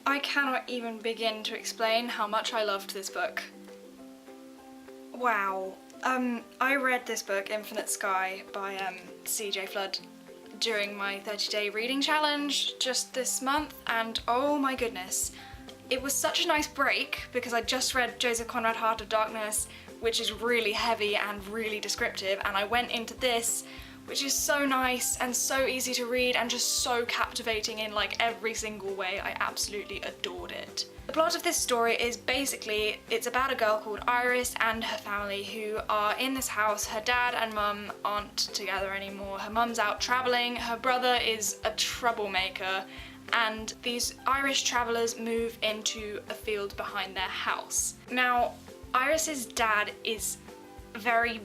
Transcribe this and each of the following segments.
I cannot even begin to explain how much I loved this book. Wow. I read this book, Infinite Sky, by CJ Flood, during my 30-day reading challenge just this month, and oh my goodness. It was such a nice break because I just read Joseph Conrad Heart of Darkness, which is really heavy and really descriptive, and I went into this, which is so nice and so easy to read and just so captivating in like every single way. I absolutely adored it. The plot of this story is basically, it's about a girl called Iris and her family who are in this house. Her dad and mum aren't together anymore. Her mum's out travelling, her brother is a troublemaker, and these Irish travellers move into a field behind their house. Now, Iris's dad is very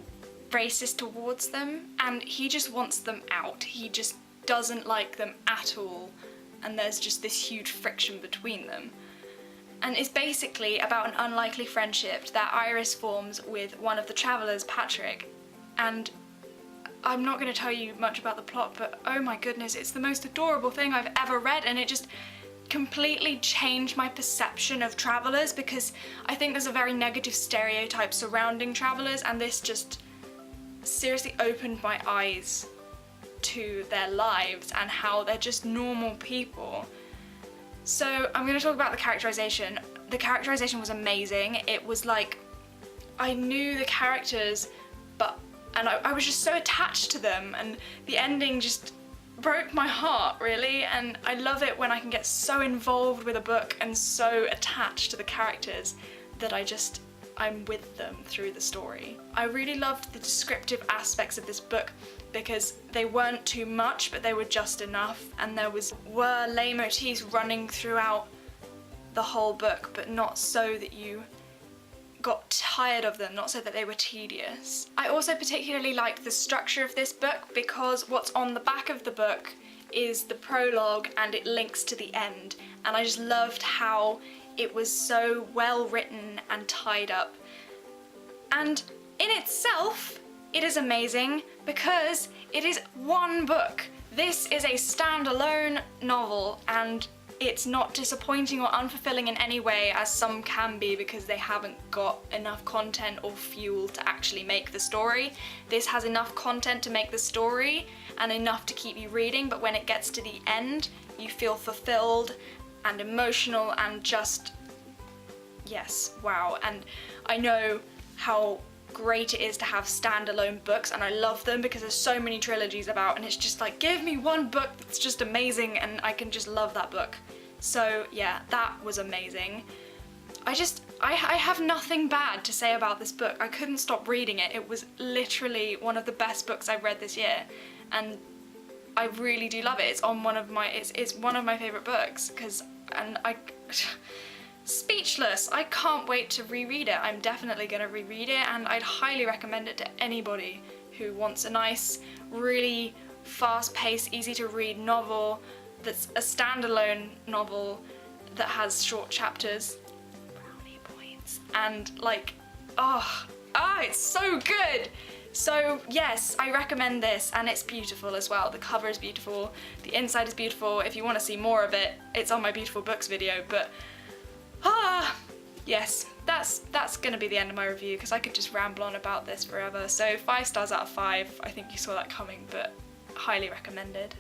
racist towards them, and he just wants them out. He just doesn't like them at all, and there's just this huge friction between them. And it's basically about an unlikely friendship that Iris forms with one of the travellers, Patrick. And I'm not going to tell you much about the plot, but oh my goodness, it's the most adorable thing I've ever read, and it just completely changed my perception of travellers, because I think there's a very negative stereotype surrounding travellers, and this just seriously opened my eyes to their lives and how they're just normal people. So I'm going to talk about the characterization. The characterization was amazing. It was like, I knew the characters, and I was just so attached to them, and the ending just broke my heart, really. And I love it when I can get so involved with a book and so attached to the characters that I'm with them through the story. I really loved the descriptive aspects of this book because they weren't too much, but they were just enough, and there were leitmotifs running throughout the whole book, but not so that you got tired of them, not so that they were tedious. I also particularly liked the structure of this book because what's on the back of the book is the prologue and it links to the end, and I just loved how it was so well written and tied up. And in itself, it is amazing because it is one book. This is a standalone novel, and it's not disappointing or unfulfilling in any way, as some can be because they haven't got enough content or fuel to actually make the story. This has enough content to make the story and enough to keep you reading, but when it gets to the end, you feel fulfilled and emotional and just, yes, wow. And I know how great it is to have standalone books, and I love them because there's so many trilogies about, and it's just like, give me one book that's just amazing and I can just love that book. So yeah, that was amazing. I have nothing bad to say about this book. I couldn't stop reading it. It was literally one of the best books I've read this year, and I really do love it. It's one of my favorite books speechless. I can't wait to reread it. I'm definitely gonna reread it, and I'd highly recommend it to anybody who wants a nice, really fast-paced, easy-to-read novel that's a standalone novel that has short chapters, brownie points, and like, it's so good. So yes, I recommend this, and it's beautiful as well. The cover is beautiful, the inside is beautiful. If you want to see more of it, it's on my Beautiful Books video, but yes, that's gonna be the end of my review because I could just ramble on about this forever. So 5 stars out of 5. I think you saw that coming, but highly recommended.